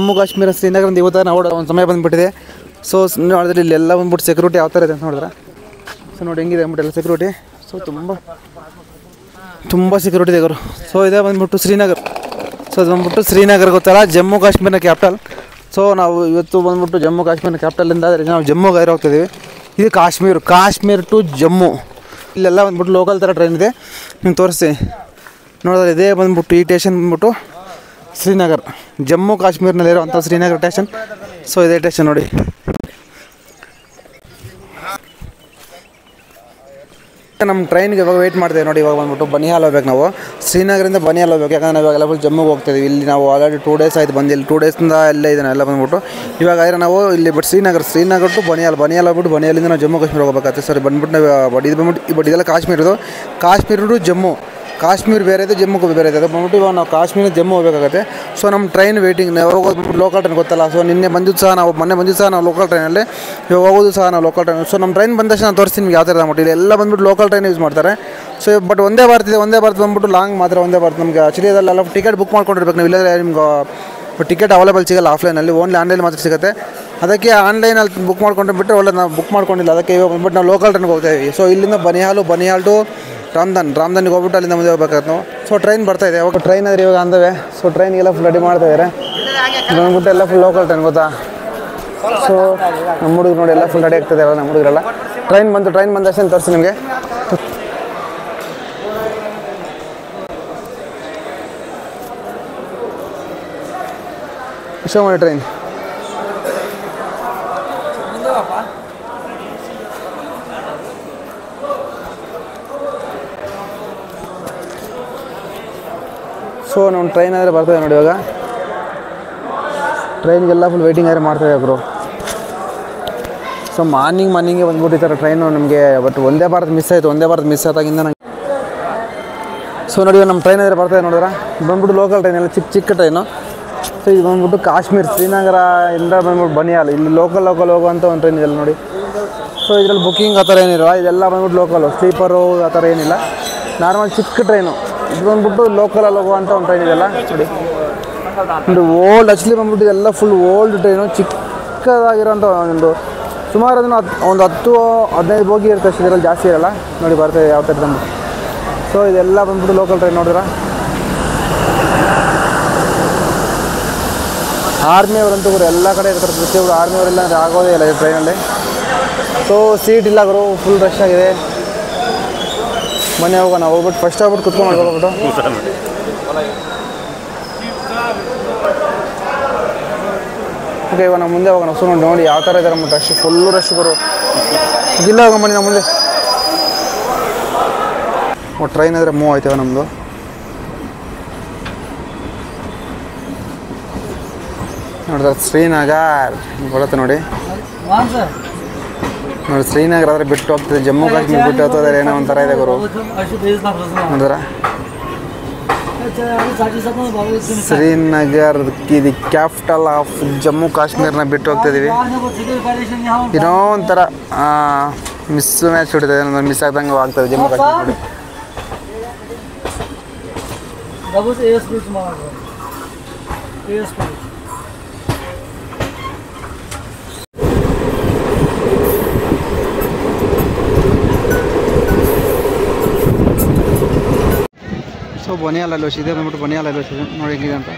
ಜಮ್ಮು ಕಾಶ್ಮೀರ ಶ್ರೀನಗರದಿಂದ ಇವತ್ತು ನಾವು ಒಂದು ಸಮಯ ಬಂದುಬಿಟ್ಟಿದೆ. ಸೊ ನೋಡಿದ್ರೆ ಇಲ್ಲೆಲ್ಲ ಬಂದ್ಬಿಟ್ಟು ಸೆಕ್ಯೂರಿಟಿ ಯಾವ ಥರ ಇದೆ ಅಂತ ನೋಡಿದ್ರೆ, ಸೊ ನೋಡಿ ಹೆಂಗಿದೆ ಅಂದ್ಬಿಟ್ಟು ಎಲ್ಲ ಸೆಕ್ಯೂರಿಟಿ. ಸೊ ತುಂಬ ಸೆಕ್ಯೂರಿಟಿ ಇದೆ ಗುರು. ಸೊ ಇದೇ ಬಂದ್ಬಿಟ್ಟು ಶ್ರೀನಗರ್. ಸೊ ಇದು ಬಂದ್ಬಿಟ್ಟು ಶ್ರೀನಗರ್ ಗೊತ್ತಲ್ಲ, ಜಮ್ಮು ಕಾಶ್ಮೀರ್ನ ಕ್ಯಾಪಿಟಲ್. ಸೊ ನಾವು ಇವತ್ತು ಬಂದ್ಬಿಟ್ಟು ಜಮ್ಮು ಕಾಶ್ಮೀರ ಕ್ಯಾಪಿಟಲಿಂದ ನಾವು ಜಮ್ಮುಗೆ ಹೋಗ್ತಿದ್ದೀವಿ. ಇದು ಕಾಶ್ಮೀರ್ ಟು ಜಮ್ಮು. ಇಲ್ಲೆಲ್ಲ ಬಂದ್ಬಿಟ್ಟು ಲೋಕಲ್ ಥರ ಟ್ರೈನ್ ಇದೆ, ನಿಮ್ಗೆ ತೋರಿಸ್ತೀನಿ ನೋಡಿದ್ರೆ. ಇದೇ ಬಂದ್ಬಿಟ್ಟು ಈ ಸ್ಟೇಷನ್ ಬಂದ್ಬಿಟ್ಟು ಶ್ರೀನಗರ್, ಜಮ್ಮು ಕಾಶ್ಮೀರ್ನಲ್ಲಿರುವಂಥ ಶ್ರೀನಗರ್ ಸ್ಟೇಷನ್. ಸೊ ಇದೇ ಸ್ಟೇಷನ್ ನೋಡಿ. ನಮ್ಮ ಟ್ರೈನ್ಗೆ ಇವಾಗ ವೆಯ್ಟ್ ಮಾಡ್ತೇವೆ ನೋಡಿ. ಇವಾಗ ಬಂದ್ಬಿಟ್ಟು ಬನಿಹಾಲ್ ಹೋಗ್ಬೇಕು ನಾವು, ಶ್ರೀನಗರಿಂದ ಬನಿಹಾಲ್ ಹೋಗ್ಬೇಕು. ಯಾಕಂದರೆ ನಾವು ಇವಾಗೆಲ್ಲ ಫುಲ್ ಜಮ್ಮುಗೆ ಹೋಗ್ತಾಯಿದ್ದೀವಿ. ಇಲ್ಲಿ ನಾವು ಆಲ್ರೆಡಿ 2 days ಆಯ್ತು ಬಂದಿಲ್ಲ, 2 daysಯಿಂದ ಎಲ್ಲ ಇದೆ ಎಲ್ಲ ಬಂದ್ಬಿಟ್ಟು. ಇವಾಗ ಆದರೆ ನಾವು ಇಲ್ಲಿ ಬಟ್ ಶ್ರೀನಗರ್ ಟು ಬನಿಹಾಲ್ ಹೋಗ್ಬಿಟ್ಟು ಬನಿಹಾಲಿಂದ ನಾವು ಜಮ್ಮು ಕಾಶ್ಮೀರ ಹೋಗಬೇಕಾಗುತ್ತೆ. ಸರಿ ಬಂದ್ಬಿಟ್ಟು ನಾವು ಇದು ಬಂದ್ಬಿಟ್ಟು ಇದೆಲ್ಲ ಕಾಶ್ಮೀರ ಟು ಜಮ್ಮು. ಕಾಶ್ಮೀರ ಬೇರೆ ಇದೆ, ಜಮ್ಮು ಬೇರೆ ಇದೆ. ಅದು ಬಂದ್ಬಿಟ್ಟು ಇವಾಗ ನಾವು ಕಾಶ್ಮೀರ ಜಮ್ಮು ಹೋಗಬೇಕಾಗುತ್ತೆ. ಸೊ ನಮ್ಮ ಟ್ರೈನ್ ವೇಟಿಂಗ್, ನಾವು ಹೋಗೋದು ಲೋಕಲ್ ಟ್ರೈನ್ ಗೊತ್ತಲ್ಲ. ಸೊ ಮೊನ್ನೆ ಬಂದಿದ್ದು ಸಹ ನಾವು ಲೋಕಲ್ ಟ್ರೈನಲ್ಲಿ, ಇವಾಗ ಹೋಗೋದು ಸಹ ನಾವು ಲೋಕಲ್ ಟ್ರೈನ್. ಸೊ ನಮ್ಮ ಟ್ರೈನ್ ಬಂದ ತಕ್ಷಣ ನಾನು ತೋರಿಸ್ತೀನಿ ನಿಮ್ಗೆ ಯಾವ ಥರ ಅಂದ್ಬಿಟ್ಟು. ಎಲ್ಲ ಬಂದ್ಬಿಟ್ಟು ಲೋಕಲ್ ಟ್ರೈನ್ ಯೂಸ್ ಮಾಡ್ತಾರೆ. ಸೊ ಬಟ್ ಒಂದೇ ಭಾರತ ಬಂದ್ಬಿಟ್ಟು ಲಾಂಗ್ ಮಾತ್ರ ಒಂದೇ ಭಾರತ. ನಮಗೆ ಆ್ಯಕ್ಚುಲಿ ಅದೆಲ್ಲ ಟಿಕೆಟ್ ಬುಕ್ ಮಾಡ್ಕೊಂಡಿರ್ಬೇಕು ನೀವು, ಇಲ್ಲದ್ರೆ ನಿಮ್ಗೆ ಟಿಕೆಟ್ ಅವೈಲೇಬಲ್ ಸಿಗೋಲ್ಲ ಆಫ್ಲೈನಲ್ಲಿ, ಓನ್ಲಿ ಆನ್ಲೈನ್ ಮಾತ್ರ ಸಿಗುತ್ತೆ. ಅದಕ್ಕೆ ಆನ್ಲೈನಲ್ಲಿ ಬುಕ್ ಮಾಡ್ಕೊಂಡು ಬಿಟ್ಟರೆ ಒಳ್ಳೆ, ನಾವು ಬುಕ್ ಮಾಡ್ಕೊಂಡಿಲ್ಲ. ಅದಕ್ಕೆ ಇವಾಗ ಬಂದ್ಬಿಟ್ಟು ನಾವು ಲೋಕಲ್ ಟ್ರೈನ್ಗೆ ಹೋಗ್ತಾಯಿದ್ವಿ. ಸೊ ಇಲ್ಲಿಂದ ಬನಿಹಾಲ್ ಟು ರಾಮದಾನ್ಗೆ ಹೋಗ್ಬಿಟ್ಟು ಅಲ್ಲಿಂದ ಮುಂದೆ ಹೋಗ್ಬೇಕಾಗುತ್ತೆ ನಾವು. ಸೊ ಟ್ರೈನ್ ಬರ್ತಾಯಿದೆ, ಅವಾಗ ಟ್ರೈನ್ ಆದರೆ ಇವಾಗ ಅಂದವೆ. ಸೊ ಟ್ರೈನಿಗೆಲ್ಲ ಫುಲ್ ರೆಡಿ ಮಾಡ್ತಾಯಿದ್ದಾರೆ. ಬಂದ್ಬಿಟ್ಟು ಎಲ್ಲ ಫುಲ್ ಲೋಕಲ್ ಟ್ರೈನ್ ಗೊತ್ತಾ. ಸೊ ನಮ್ಮ ಹುಡುಗರು ನೋಡಿ ಎಲ್ಲ ಫುಲ್ ರೆಡಿ ಆಗ್ತದೆ ಅಲ್ಲ ನಮ್ಮ ಹುಡುಗರೆಲ್ಲ. ಟ್ರೈನ್ ಬಂದ ಅಷ್ಟೇ ತೋರಿಸಿ ನಿಮಗೆ. ಶೋ ಮಾಡಿ ಟ್ರೈನ್. ಸೊ ನಮ್ಮ ಟ್ರೈನ್ ಆದರೆ ಬರ್ತದೆ ನೋಡಿ. ಇವಾಗ ಟ್ರೈನ್ಗೆಲ್ಲ ಫುಲ್ ವೆಯ್ಟಿಂಗ್ ಆದರೆ ಮಾಡ್ತಾಯಿದೆ ಗುರು. ಸೊ ಮಾರ್ನಿಂಗೇ ಬಂದ್ಬಿಟ್ಟಿರ್ತಾರೆ ಟ್ರೈನು ನಮಗೆ. ಬಟ್ ಒಂದೇ ಭಾರತ ಮಿಸ್ ಆದಾಗಿಂದ ನಂಗೆ. ಸೊ ನೋಡಿ ನಮ್ಮ ಟ್ರೈನ್ ಆದರೆ ಬರ್ತಾಯಿದೆ ನೋಡಿದ್ರೆ. ಬಂದ್ಬಿಟ್ಟು ಲೋಕಲ್ ಟ್ರೈನ್ ಎಲ್ಲ ಚಿಕ್ಕ ಟ್ರೈನು. ಸೊ ಇದು ಬಂದ್ಬಿಟ್ಟು ಕಾಶ್ಮೀರ್ ಶ್ರೀನಗರ ಇಂದ ಬಂದ್ಬಿಟ್ಟು ಬನಿಹಾಲ್, ಇಲ್ಲಿ ಲೋಕಲ್ ಹೋಗುವಂಥ ಒಂದು ಟ್ರೈನ್ ಇದೆಲ್ಲ ನೋಡಿ. ಸೊ ಇದರಲ್ಲಿ ಬುಕ್ಕಿಂಗ್ ಆ ಥರ ಏನಿಲ್ಲ, ಇದೆಲ್ಲ ಬಂದ್ಬಿಟ್ಟು ಲೋಕಲು, ಸ್ಲೀಪರು ಆ ಥರ ಏನಿಲ್ಲ, ನಾರ್ಮಲ್ ಚಿಕ್ಕ ಟ್ರೈನು. ಇದು ಬಂದ್ಬಿಟ್ಟು ಲೋಕಲಲ್ಲಿ ಹೋಗುವಂಥ ಒಂದು ಟ್ರೈನ್ ಇದೆಲ್ಲ ನೋಡಿ. ಒಂದು ಓಲ್ಡ್ ಆ್ಯಕ್ಚುಲಿ ಬಂದ್ಬಿಟ್ಟು ಇದೆಲ್ಲ ಫುಲ್ ಓಲ್ಡ್ ಟ್ರೈನು, ಚಿಕ್ಕದಾಗಿರೋಂಥ ಒಂದು ಸುಮಾರು ಅದನ್ನು ಒಂದು 10-15 ಬೋಗಿ ಇರುತ್ತೆ ಅಷ್ಟು, ಇದರಲ್ಲಿ ಜಾಸ್ತಿ ಇರೋಲ್ಲ ನೋಡಿ. ಬರ್ತಾಯಿದೆ ಯಾವ ಥರ ಬಂದು. ಸೊ ಇದೆಲ್ಲ ಬಂದ್ಬಿಟ್ಟು ಲೋಕಲ್ ಟ್ರೈನ್ ನೋಡಿದ್ರೆ. ಆರ್ಮಿಯವರಂತೂ ಗುರು ಎಲ್ಲ ಕಡೆ ಇರ್ತಾರೆ, ಪ್ರತಿಯೊಬ್ಬರು ಆರ್ಮಿಯವರೆಲ್ಲ ಅಂದರೆ ಆಗೋದೇ ಇಲ್ಲ ಈ ಟ್ರೈನಲ್ಲಿ. ಸೊ ಸೀಟ್ ಇಲ್ಲ ಗುರು, ಫುಲ್ ರಶ್ ಆಗಿದೆ. ಮನೆ ಹೋಗೋಣ, ಹೋಗ್ಬಿಟ್ಟು ಫಸ್ಟ್ ಹೋಗ್ಬಿಟ್ಟು ಕುತ್ಕೊಂಡು ಹೋಗ್ಬಿಟ್ಟು. ಓಕೆ ಇವಾಗ ನಾವು ಮುಂದೆ ಹೋಗೋಣ. ಸೊ ನೋಡಿ ಯಾವ ಥರ ಇದ್ದಾರೆ ನಮ್ಮ ರಶ್, ಫುಲ್ಲು ರಶ್ ಬರು. ಇದಿಲ್ಲ ಹೋಗೋ ಬನ್ನಿ ನಾವು ಮುಂದೆ. ಟ್ರೈನ್ ಆದರೆ ಮೂವ್ ಆಯ್ತೇವೆ ನಮ್ಮದು. ನೋಡಿದ್ರೆ ಶ್ರೀನಗರ್ ಬರುತ್ತೆ ನೋಡಿ. ಶ್ರೀನಗರ ಆದರೆ ಬಿಟ್ಟು ಹೋಗ್ತದೆ, ಜಮ್ಮು ಕಾಶ್ಮೀರ ಬಿಟ್ಟು ಹೋಗ್ತದೆ, ಏನೋ ಒಂಥರ ಇದೆ ಗುರು. ನೋಡಿದ್ರ ಶ್ರೀನಗರ್ ಇದು ಕ್ಯಾಪಿಟಲ್ ಆಫ್ ಜಮ್ಮು ಕಾಶ್ಮೀರ್ನ ಬಿಟ್ಟು ಹೋಗ್ತಿದ್ದೀವಿ. ಏನೋ ಒಂಥರ ಮ್ಯಾಚ್ ಹೊಡಿತದೆ, ಮಿಸ್ ಆಗ್ದಂಗೆ ಆಗ್ತದೆ ಜಮ್ಮು ಕಾಶ್ಮೀರ ನೋಡಿ. ಸೊ ಬನಿಹಾಲ್ ರೈಲ್ವೆ ಸ್ಟೇಷನ್ ಇದೆ ಬಂದ್ಬಿಟ್ಟು, ಬನಿಹಾಲ್ ರೈಲ್ವೆ ಸ್ಟೇಷನ್ ನೋಡಿ ಹೇಗಿದೆ ಅಂತ.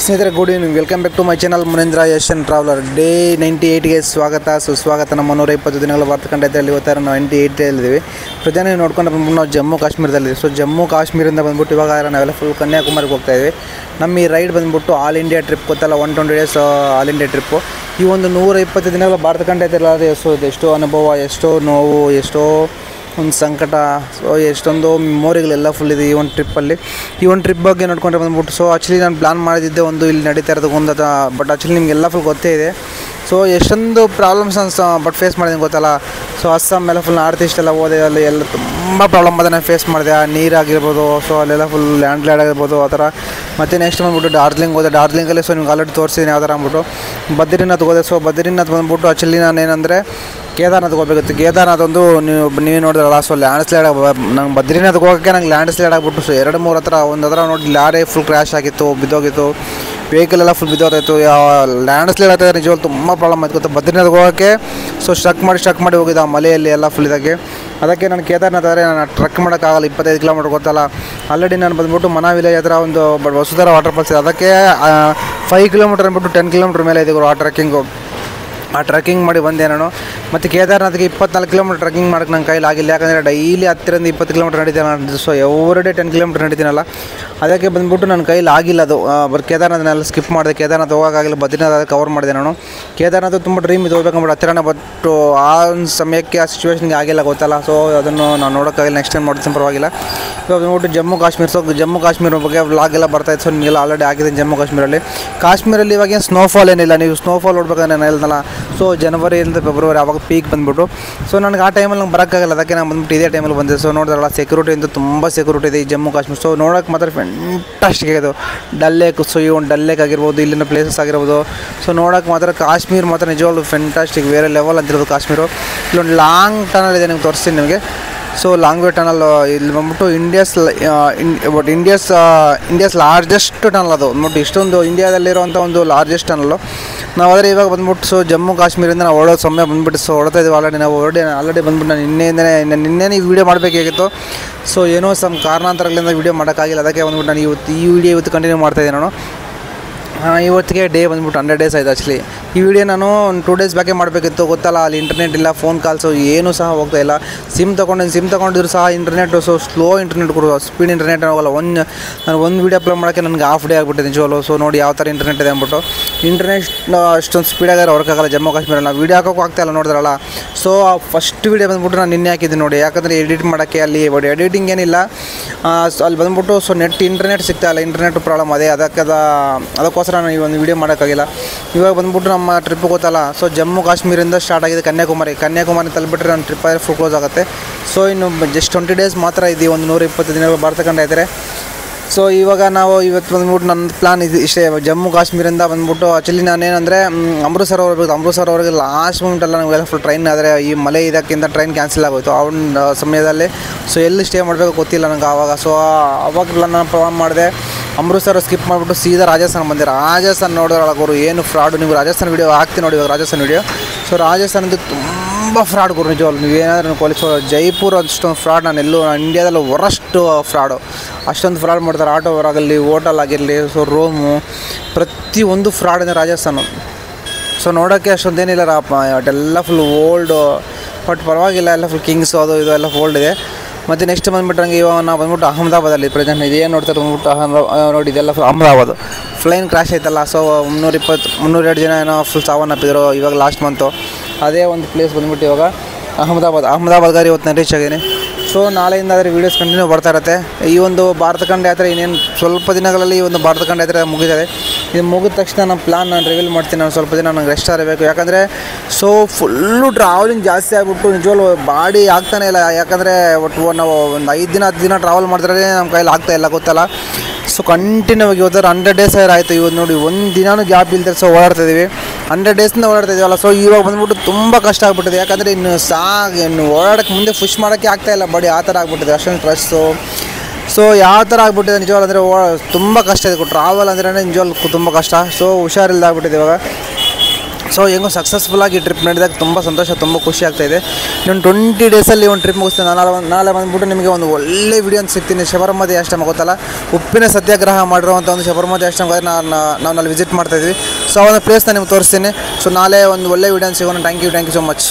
ಸ್ನೇಹಿತರೆ good evening, welcome back to my channel Munendra ಯಶನ್ ಟ್ರಾವೆಲರ್. ಡೇ 98ಗೆ ಸ್ವಾಗತ ಸುಸ್ವಾಗತ. ನಮ್ಮ 120 ದಿನಗಳ ಭಾರತ ಖಂಡದಲ್ಲಿ ಇವತ್ತರ ನಾವು 98 ಪ್ರತಿದಿನ ನೋಡ್ಕೊಂಡು ಬಂದ್ಬಿಟ್ಟು ನಾವು ಜಮ್ಮು ಕಾಶ್ಮೀರದಲ್ಲಿದ್ದೀವಿ. ಸೊ ಜಮ್ಮು ಕಾಶ್ಮೀರದಿಂದ ಬಂದ್ಬಿಟ್ಟು ಇವಾಗ ನಾವೆಲ್ಲ ಫುಲ್ ಕನ್ಯಾಕುಮಾರಿಗೆ ಹೋಗ್ತಾಯಿದ್ವಿ. ನಮ್ಮ ಈ ರೈಡ್ ಬಂದ್ಬಿಟ್ಟು ಆಲ್ ಇಂಡಿಯಾ ಟ್ರಿಪ್ ಗೊತ್ತಲ್ಲ, 120 days ಆಲ್ ಇಂಡಿಯಾ ಟ್ರಿಪ್ಪು. ಈ ಒಂದು 120 ದಿನಗಳ ಭಾರತ ಖಂಡ ಐತಿರಲ್ಲ, ಎಷ್ಟೋ ಅನುಭವ, ಎಷ್ಟೋ ನೋವು, ಎಷ್ಟೋ ಒಂದು ಸಂಕಟ, ಸೊ ಎಷ್ಟೊಂದು ಮೆಮೊರಿಗಳೆಲ್ಲ ಫುಲ್ ಇದೆ ಈ ಒಂದು ಟ್ರಿಪ್ಪಲ್ಲಿ. ಈ ಒಂದು ಟ್ರಿಪ್ ಬಗ್ಗೆ ನೋಡ್ಕೊಂಡ್ರೆ ಬಂದ್ಬಿಟ್ಟು, ಸೊ ಆ್ಯಕ್ಚುಲಿ ನಾನು ಪ್ಲಾನ್ ಮಾಡಿದ್ದೆ ಒಂದು ಇಲ್ಲಿ ನಡೀತಾ ಇರೋದು ಒಂದು, ಬಟ್ ಆ್ಯಕ್ಚುಲಿ ನಿಮಗೆಲ್ಲ ಫುಲ್ ಗೊತ್ತೇ ಇದೆ. ಸೊ ಎಷ್ಟೊಂದು ಪ್ರಾಬ್ಲಮ್ಸ್ ಬಟ್ ಫೇಸ್ ಮಾಡಿದ್ದೀನಿ ಗೊತ್ತಲ್ಲ. ಸೊ ಅಸ್ಸಾಂ ಎಲ್ಲ ಫುಲ್ ನಾರ್ತ್ ಈಸ್ಟ್ ಎಲ್ಲ ಹೋದೆ, ಅಲ್ಲಿ ಎಲ್ಲ ತುಂಬ ಪ್ರಾಬ್ಲಮ್ ಅದನ್ನು ಫೇಸ್ ಮಾಡಿದೆ. ಆ ನೀರಾಗಿರ್ಬೋದು, ಸೊ ಅಲ್ಲೆಲ್ಲ ಫುಲ್ ಲ್ಯಾಂಡ್ ಆಗಿರ್ಬೋದು ಆ ಥರ. ಮತ್ತು ನೆಕ್ಸ್ಟ್ ಬಂದ್ಬಿಟ್ಟು ಡಾರ್ಜಿಲಿಂಗ್ ಹೋದೆ. ಡಾರ್ಜಿಲಿಂಗಲ್ಲಿ ಸೊ ನಿಮ್ಗೆ ಆಲ್ರೆಡಿ ತೋರಿಸಿದ್ದೀನಿ ಯಾವ ಥರ ಅಂದ್ಬಿಟ್ಟು. ಬದ್ರಿನಾಥ್ ಹೋದೆ. ಸೊ ಬದ್ರಿನಾಥ್ ಬಂದ್ಬಿಟ್ಟು ಆ್ಯಕ್ಚುಲಿ ನಾನೇನಂದರೆ ಕೇದಾರ್ನಾಥ್ಗೆ ಹೋಗ್ಬೇಕಿತ್ತು. ಕೇದಾರ್ನಾಥ್ ಒಂದು ನೀವೇ ನೋಡಿದ್ರಲ್ಲ, ಸೊ ಲ್ಯಾಂಡ್ ಸ್ಲೈಡ್ ನಂಗೆ ಬದ್ರಿನಾಥ್ಗೆ ಹೋಗೋಕ್ಕೆ ನಂಗೆ ಲ್ಯಾಂಡ್ ಸ್ಲೈಡ್ ಆಗಿಬಿಟ್ಟು. ಸೊ 2-3 ಹತ್ರ ಒಂದು ಹತ್ರ ನೋಡಿ ಲಾರಿ ಫುಲ್ ಕ್ರ್ಯಾಶ್ ಆಗಿತ್ತು, ಬಿದ್ದೋಗಿತ್ತು, ವೆಹಿಕಲ್ ಎಲ್ಲ ಫುಲ್ ಬಿದ್ದೋಗ್ತಾಯಿತ್ತು. ಲ್ಯಾಂಡ್ ಸ್ಲೈಡ್ ಆಗ್ತಾಯಿದೆ, ನಿಜವಾಗ್ಲೂ ತುಂಬ ಪ್ರಾಬ್ಲಮ್ ಆಯ್ತು ಗೊತ್ತಾ. ಬದ್ರಿನಾಥ್ಗೆ ಹೋಗೋಕ್ಕೆ ಸೊ ಸ್ಟ್ರಕ್ ಮಾಡಿ ಹೋಗಿದ್ದೆ ಆ ಮಲೆಯಲ್ಲಿ ಎಲ್ಲ ಫುಲ್ ಇದಾಗೆ. ಅದಕ್ಕೆ ನಾನು ಕೇದಾರ್ನಾಥ್ ಆದರೆ ನಾನು ಟ್ರಕ್ ಮಾಡೋಕ್ಕಾಗಲ್ಲ, 25 ಕಿಲೋಮೀಟ್ರ್ ಗೊತ್ತಲ್ಲ. ಆಲ್ರೆಡಿ ನಾನು ಬಂದ್ಬಿಟ್ಟು ಮನಾ ವಿಲೇಜ್ ಹತ್ರ ಒಂದು ವಸುಧಾರ ವಾಟರ್ ಫಾಲ್ಸ್ ಇದೆ, ಅದಕ್ಕೆ 5 ಕಿಲೋಮೀಟ್ರ್ ಅಂದ್ಬಿಟ್ಟು 10 ಕಿಲೋಮೀಟ್ರ್ ಮೇಲೆ ಇದೆ ಆ ಟ್ರೆಕ್ಕಿಂಗು. ಆ ಟ್ರೆಕ್ಕಿಂಗ್ ಮಾಡಿ ಬಂದೆ ನಾನು. ಮತ್ತು ಕೇದಾರ್ನಾಥ್ಗೆ 24 ಕಿಲೋಮೀಟ್ರ್ ಟ್ರೆಕ್ಕಿಂಗ್ ಮಾಡೋಕ್ಕೆ ನನ್ನ ಕೈಲಿ ಆಗಿಲ್ಲ, ಯಾಕಂದರೆ ಡೈಲಿ 10-20 ಕಿಲೋಮೀಟ್ರ್ ನಡೀತೀನಿ ನಾನು. ಸೊ ಎವ್ರಿಡೇ 10 ಕಿಲೋಮೀಟ್ರ್ ನಡೀತೀನಲ್ಲ, ಅದಕ್ಕೆ ಬಂದ್ಬಿಟ್ಟು ನನ್ನ ಕೈಲಿ ಆಗಿಲ್ಲ ಅದು. ಕೇದಾರ್ನಾಥ್ನೆಲ್ಲ ಸ್ಕಿಪ್ ಮಾಡಿದೆ. ಕೇದಾರ್ನಾಥ್ ಹೋಗೋಕ್ಕಾಗಿಲ್ಲ, ಬದ್ರಿನಾಥ್ ಅದಕ್ಕೆ ಕವರ್ ಮಾಡಿದೆ ನಾನು. ಕೇದಾರ್ನಾಥ್ ತುಂಬ ಡ್ರೀಮ್ ಇದು, ಹೋಗ್ಬೇಕಂದ್ಬಿಟ್ಟು ಹತ್ತಿರನೇ, ಬಟ್ ಆ ಒಂದು ಸಮಯಕ್ಕೆ ಆ ಸಿಚುವೇಷನ್ಗೆ ಆಗಿಲ್ಲ ಗೊತ್ತಲ್ಲ. ಸೊ ಅದನ್ನು ನಾನು ನೋಡೋಕ್ಕಾಗಿಲ್ಲ, ನೆಕ್ಸ್ಟ್ ಟೈಮ್ ನೋಡ್ತೀನಿ ಪರವಾಗಿಲ್ಲ. ಇವಾಗ ಬಂದ್ಬಿಟ್ಟು ಜಮ್ಮು ಕಾಶ್ಮೀರ. ಸೊ ಜಮ್ಮು ಕಾಶ್ಮೀರ ಬಗ್ಗೆ ವ್ಲಾಗ್ ಎಲ್ಲ ಬರ್ತಾಯಿತ್ತು. ಸೊ ನಿಮಗೆಲ್ಲ ಆಲ್ರೆಡಿ ಆಗಿದ್ದೀನಿ ಜಮ್ಮು ಕಾಶ್ಮೀರಲ್ಲಿ ಇವಾಗ ಏನು ಸ್ನೋಫಾಲ್ ಏನಿಲ್ಲ. ನೀವು ಸ್ನೋಫಾಲ್ ನೋಡ್ಬೇಕಂದ್ರೆ ನಾನು ಹೇಳ್ದಲ್ಲ, ಸೊ ಜನವರಿಯಿಂದ ಫೆಬ್ರವರಿ ಆವಾಗ ಪೀಕ್ ಬಂದ್ಬಿಟ್ಟು. ಸೊ ನನಗೆ ಆ ಟೈಮಲ್ಲಿ ನಂಗೆ ಬರೋಕ್ಕಾಗಲ್ಲ, ಅದಕ್ಕೆ ನಾನು ಬಂದ್ಬಿಟ್ಟು ಇದೇ ಟೈಮಲ್ಲಿ ಬಂದೆ. ಸೊ ನೋಡಿದ್ರಲ್ಲ, ಸೆಕ್ಯೂರಿಟಿ ಅಂತ ತುಂಬ ಸೆಕ್ಯೂರಿಟಿ ಇದೆ ಈ ಜಮ್ಮು ಕಾಶ್ಮೀರ. ಸೊ ನೋಡೋಕೆ ಮಾತ್ರ ಫ್ಯಾಂಟಾಸ್ಟಿಕ್ ಆಗಿದೆ. ಡಲ್ ಲೇಕ್, ಸೊ ಈ ಒಂದು ಡಲ್ ಲೇಕ್ ಆಗಿರ್ಬೋದು, ಇಲ್ಲಿನ ಪ್ಲೇಸಸ್ ಆಗಿರ್ಬೋದು. ಸೊ ನೋಡೋಕೆ ಮಾತ್ರ ಕಾಶ್ಮೀರ ಮಾತ್ರ ನಿಜವಾಗ್ಲೂ ಫ್ಯಾಂಟಾಸ್ಟಿಕ್, ಬೇರೆ ಲೆವೆಲ್ ಅಂತಿರೋದು ಕಾಶ್ಮೀರ. ಇಲ್ಲೊಂದು ಲಾಂಗ್ ಟನಲ್ ಇದೆ, ನಿಮ್ಗೆ ತೋರಿಸ್ತೀನಿ ನಿಮಗೆ. ಸೊ ಲಾಂಗ್ ವೇ ಟನಲ್ ಇಲ್ಲಿ ಬಂದ್ಬಿಟ್ಟು ಇಂಡಿಯಾಸ್ ಲಾರ್ಜೆಸ್ಟ್ ಟನಲ್ ಅದು ಅಂದ್ಬಿಟ್ಟು. ಇಷ್ಟೊಂದು ಇಂಡಿಯಾದಲ್ಲಿರುವಂಥ ಒಂದು ಲಾರ್ಜೆಸ್ಟ್ ಟನಲ್ಲು. ನಾವು ಆದರೆ ಇವಾಗ ಬಂದ್ಬಿಟ್ಟು ಸೊ ಜಮ್ಮು ಕಾಶ್ಮೀರದಿಂದ ನಾವು ಹೊರಡೋ ಸಮಯ ಬಂದುಬಿಟ್ಟು ಸೊ ಹೊರಡ್ತಾ ಇದ್ದೀವಿ ಆಲ್ರೆಡಿ. ನಾವು ಆಲ್ರೆಡಿ ಬಂದ್ಬಿಟ್ಟು ನಾನು ನಿನ್ನೆ ಈ ವಿಡಿಯೋ ಮಾಡಬೇಕಾಗಿತ್ತು. ಸೊ ಏನೋ ಸಮ್ ಕಾರಣಾಂತರಗಳಿಂದ ವೀಡಿಯೋ ಮಾಡೋಕ್ಕಾಗಿಲ್ಲ, ಅದಕ್ಕೆ ಬಂದ್ಬಿಟ್ಟು ನಾನು ಈ ವಿಡಿಯೋ ಇವತ್ತು ಕಂಟಿನ್ಯೂ ಮಾಡ್ತಾಯಿದ್ದೀನಿ ನಾನು. ಇವತ್ತಿಗೆ ಡೇ ಬಂದ್ಬಿಟ್ಟು 100 ಡೇಸ್ ಆಯಿತು ಆ್ಯಕ್ಚುಲಿ. ಈ ವಿಡಿಯೋ ನಾನು ಒಂದು 2 ಡೇಸ್ ಬ್ಯಾಕೆ ಮಾಡಬೇಕಿತ್ತು ಗೊತ್ತಲ್ಲ. ಅಲ್ಲಿ ಇಂಟರ್ನೆಟ್ ಇಲ್ಲ, ಫೋನ್ ಕಾಲ್ಸು ಏನೂ ಸಹ ಹೋಗ್ತಾ ಇಲ್ಲ. ಸಿಮ್ ತೊಗೊಂಡಿದ್ರು ಸಹ ಇಂಟರ್ನೆಟ್ಟು ಸೊ ಸ್ಲೋ ಇಂಟರ್ನೆಟ್ ಕೊಡುವ, ಸ್ಪೀಡ್ ಇಂಟರ್ನೆಟ್ ಹೋಗಲ್ಲ. ನಾನು ಒಂದು ವೀಡಿಯೋ ಅಪ್ಲೋಡ್ ಮಾಡೋಕ್ಕೆ ನನಗೆ ಹಾಫ್ ಡೇ ಆಗಿಬಿಟ್ಟಿದೆ ನಿಜವಲ್ಲ. ಸೊ ನೋಡಿ ಯಾವ ಥರ ಇಂಟರ್ನೆಟ್ ಇದೆ ಅಂದ್ಬಿಟ್ಟು. ಇಂಟರ್ನೆಟ್ ಅಷ್ಟೊಂದು ಸ್ಪೀಡಾಗಿ ವರ್ಕ್ ಆಗಲ್ಲ ಜಮ್ಮು ಕಾಶ್ಮೀರಲ್ಲಿ. ನಾವು ವೀಡಿಯೋ ಹಾಕೋಕ್ಕೂ ಆಗ್ತಾಯಿಲ್ಲ ನೋಡಿದ್ರಲ್ಲ. ಸೊ ಫಸ್ಟ್ ವೀಡಿಯೋ ಬಂದ್ಬಿಟ್ಟು ನಾನು ನಿನ್ನೆ ಹಾಕಿದ್ದೀನಿ ನೋಡಿ, ಯಾಕಂದರೆ ಎಡಿಟ್ ಮಾಡೋಕ್ಕೆ ಅಲ್ಲಿ ಎಡಿಟಿಂಗ್ ಏನಿಲ್ಲ. ಸೊ ಅಲ್ಲಿ ಬಂದ್ಬಿಟ್ಟು ಸೊ ಇಂಟರ್ನೆಟ್ ಸಿಗ್ತಾಯಿಲ್ಲ, ಇಂಟರ್ನೆಟ್ ಪ್ರಾಬ್ಲಮ್ ಅದೇ, ಅದಕ್ಕೋಸ್ಕರ ನಾನು ಈ ಒಂದು ವೀಡಿಯೋ ಮಾಡೋಕ್ಕಾಗಿಲ್ಲ. ಇವಾಗ ಬಂದ್ಬಿಟ್ಟು ನಮ್ಮ ಟ್ರಿಪ್ ಗೊತ್ತಲ್ಲ. ಸೊ ಜಮ್ಮು ಕಾಶ್ಮೀರಿಂದ ಸ್ಟಾರ್ಟ್ ಆಗಿದೆ ಕನ್ಯಾಕುಮಾರಿ ತಲುಪಿಬಿಟ್ರೆ ನನ್ನ ಟ್ರಿಪ್ ಆದರೆ ಫುಲ್ ಕ್ಲೋಸ್ ಆಗುತ್ತೆ. ಸೊ ಇನ್ನು ಜಸ್ಟ್ 20 ಡೇಸ್ ಮಾತ್ರ ಇದೆ, ಒಂದು 120 ದಿನಗಳು ಬರ್ತಕ್ಕಂಥೈತಾರೆ. ಸೊ ಇವಾಗ ನಾವು ಇವತ್ತು ಬಂದ್ಬಿಟ್ಟು ನನ್ನ ಪ್ಲಾನ್ ಇದು ಇಷ್ಟೇ. ಜಮ್ಮು ಕಾಶ್ಮೀರಿಂದ ಬಂದ್ಬಿಟ್ಟು ಆ್ಯಕ್ಚುಲಿ ನಾನೇನಂದರೆ ಅಮೃತಸರವರೆಗೆ ಲಾಸ್ಟ್ ಮೂಮೆಂಟೆಲ್ಲ ನಮಗೆಲ್ಲ ಫುಲ್ ಟ್ರೈನ್, ಆದರೆ ಈ ಮಳೆ ಇದಕ್ಕಿಂತ ಟ್ರೈನ್ ಕ್ಯಾನ್ಸಲ್ ಆಗೋಯಿತು ಆ ಒಂದು ಸಮಯದಲ್ಲಿ. ಸೊ ಎಲ್ಲಿ ಸ್ಟೇ ಮಾಡಬೇಕು ಗೊತ್ತಿಲ್ಲ ನನಗೆ ಆವಾಗ. ಸೊ ಅವಾಗೆಲ್ಲ ನಾನು ಪ್ಲಾನ್ ಮಾಡಿದೆ, ಅಮೃತಸರ ಸ್ಕಿಪ್ ಮಾಡಿಬಿಟ್ಟು ಸೀದಾ ರಾಜಸ್ಥಾನ ಬಂದೆ. ರಾಜಸ್ಥಾನ ನೋಡಿದ್ರೊಳಗೋರು ಏನು ಫ್ರಾಡು. ನೀವು ರಾಜಸ್ಥಾನ ವೀಡಿಯೋ ಹಾಕ್ತೀನಿ ನೋಡಿ ಇವಾಗ, ರಾಜಸ್ಥಾನ ವೀಡಿಯೋ. ಸೊ ರಾಜಸ್ಥಾನದ್ದು ತುಂಬ ಫ್ರಾಡ್ ಗುರು ನಿಜವಾಗ್ಲು. ನೀವೇನಾದ್ರೂ ಪೊಲೀಸು ಜೈಪುರ ಅಷ್ಟೊಂದು ಫ್ರಾಡ್ ನಾನು ಇಂಡಿಯಾದಲ್ಲಿ ವರಷ್ಟು ಫ್ರಾಡು. ಅಷ್ಟೊಂದು ಫ್ರಾಡ್ ಮಾಡ್ತಾರೆ, ಆಟೋವರಾಗಲಿ, ಹೋಟೆಲ್ ಆಗಿರಲಿ, ಸೊ ರೂಮು, ಪ್ರತಿಯೊಂದು ಫ್ರಾಡಿದೆ ರಾಜಸ್ಥಾನ. ಸೊ ನೋಡೋಕ್ಕೆ ಅಷ್ಟೊಂದೇನಿಲ್ಲ ಅದೆಲ್ಲ ಫುಲ್ ಓಲ್ಡು, ಬಟ್ ಪರವಾಗಿಲ್ಲ, ಎಲ್ಲ ಫುಲ್ ಕಿಂಗ್ಸು ಅದು ಇದು ಎಲ್ಲ ಓಲ್ಡ್ ಇದೆ. ಮತ್ತು ನೆಕ್ಸ್ಟ್ ಬಂದುಬಿಟ್ಟಂಗೆ ಇವಾಗ ನಾವು ಬಂದ್ಬಿಟ್ಟು ಅಹಮದಾಬಾದಲ್ಲಿ ಪ್ರೆಸೆಂಟ್ ಇದೇನು ನೋಡ್ತಾರೆ ಬಂದ್ಬಿಟ್ಟು ನೋಡಿ, ಇದೆಲ್ಲ ಅಹಮದಾಬಾದ್ ಫ್ಲೈನ್ ಕ್ರ್ಯಾಶ್ ಆಯ್ತಲ್ಲ. ಸೊ 302 ಜನ ಏನೋ ಫುಲ್ ಸಾವನ್ನಪ್ಪಿದ್ರು ಇವಾಗ ಲಾಸ್ಟ್ ಮಂತು. ಅದೇ ಒಂದು ಪ್ಲೇಸ್ ಬಂದ್ಬಿಟ್ಟು ಇವಾಗ ಅಹಮದಾಬಾದ್ಗಾರಿ ಇವತ್ತು ನಾನು ರೀಚ್ ಆಗಿದ್ದೀನಿ. ಸೊ ನಾಳೆಯಿಂದ ಆದರೆ ವೀಡಿಯೋಸ್ ಕಂಟಿನ್ಯೂ ಬರ್ತಾ ಇರುತ್ತೆ. ಈ ಒಂದು ಭಾರತ ಖಂಡ ಯಾತ್ರೆ ಇನ್ನೇನು ಸ್ವಲ್ಪ ದಿನಗಳಲ್ಲಿ ಈ ಒಂದು ಭಾರತ ಖಂಡ ಯಾತ್ರೆ ಮುಗಿದಿದೆ. ಇದು ಮುಗಿದ ತಕ್ಷಣ ನಮ್ಮ ಪ್ಲಾನ್ ನಾನು ರಿವೀಲ್ ಮಾಡ್ತೀನಿ. ನಾನು ಸ್ವಲ್ಪ ದಿನ ನನಗೆ ರೆಸ್ಟ್ ಆಗಬೇಕು, ಯಾಕಂದರೆ ಸೊ ಫುಲ್ಲು ಟ್ರಾವೆಲಿಂಗ್ ಜಾಸ್ತಿ ಆಗಿಬಿಟ್ಟು ನಿಜವಲ್ಲೂ ಬಾಡಿ ಆಗ್ತಾನೆ ಇಲ್ಲ. ಯಾಕಂದರೆ ಒಟ್ಟು ನಾವು ಒಂದು 5 ದಿನ 10 ದಿನ ಟ್ರಾವೆಲ್ ಮಾಡಿದ್ರೆ ನಮ್ಮ ಕೈಯಲ್ಲಿ ಆಗ್ತಾಯಿಲ್ಲ ಗೊತ್ತಲ್ಲ. ಸೊ ಕಂಟಿನ್ಯೂ ಆಗಿ ಹೋದ್ರೆ 100 ಡೇಸ್ ಆಯಿತು. ಇವತ್ತು ನೋಡಿ ಒಂದು ದಿನಾನೂ ಗ್ಯಾಪ್ ಇಲ್ತಾರೆ. ಸೊ ಓಡಾಡ್ತಾಯಿದ್ದೀವಿ, 100 ಡೇಸಿಂದ ಓಡಾಡ್ತಾಯಿದ್ದೀವಲ್ಲ. ಸೊ ಇವಾಗ ಬಂದ್ಬಿಟ್ಟು ತುಂಬ ಕಷ್ಟ ಆಗ್ಬಿಟ್ಟಿದೆ, ಯಾಕಂದರೆ ಇನ್ನು ಓಡಾಡೋಕ್ಕೆ ಮುಂದೆ ಪುಷ್ ಮಾಡೋಕ್ಕೆ ಆಗ್ತಾಯಿಲ್ಲ ಬಾಡಿ, ಆ ಥರ ಆಗ್ಬಿಟ್ಟಿದೆ, ಅಷ್ಟೊಂದು ಸ್ಟ್ರೆಸ್ಸು. ಸೊ ಯಾವ ಥರ ಆಗ್ಬಿಟ್ಟಿದೆ ನಿಜವಾಗ್ಲೂ ಅಂದರೆ ತುಂಬ ಕಷ್ಟ ಇದೆ ಟ್ರಾವೆಲ್ ಅಂದ್ರೆ ನಿಜವಾಗ್ಲೂ ತುಂಬ ಕಷ್ಟ. ಸೊ ಹುಷಾರಿಲ್ದಾಗ್ಬಿಟ್ಟಿದೆ ಇವಾಗ. ಸೊ ಹೆಂಗೋ ಸಕ್ಸಸ್ಫುಲ್ಲಾಗಿ ಟ್ರಿಪ್ ನಡೆದಾಗ ತುಂಬ ಸಂತೋಷ, ತುಂಬ ಖುಷಿ ಆಗ್ತಾಯಿದೆ. ಇನ್ನೊಂದು 20 ಡೇಸಲ್ಲಿ ಒಂದು ಟ್ರಿಪ್ ಮುಗಿಸ್ತೀನಿ. ನಾಳೆ ಬಂದುಬಿಟ್ಟು ನಿಮಗೆ ಒಂದು ಒಳ್ಳೆ ವೀಡಿಯೋ ಅಂತ ಸಿಗ್ತೀನಿ. ಶಬರಮತಿ ಆಶ್ರಮ ಗೊತ್ತಲ್ಲ, ಉಪ್ಪಿನ ಸತ್ಯಾಗ್ರಹ ಮಾಡಿರುವಂಥ ಒಂದು ಶಬರಮತಿ ಆಶ್ರಮ ನಾವು ಅಲ್ಲಿ ವಿಸಿಟ್ ಮಾಡ್ತಾಯಿದ್ವಿ. ಸೊ ಆ ಒಂದು ಪ್ಲೇಸ್ನ ನಿಮ್ಗೆ ತೋರಿಸ್ತೀನಿ. ಸೊ ನಾಳೆ ಒಂದು ಒಳ್ಳೆ ವೀಡಿಯೋ ಅಂತ ಸಿಗೋಣ. Thank you so much.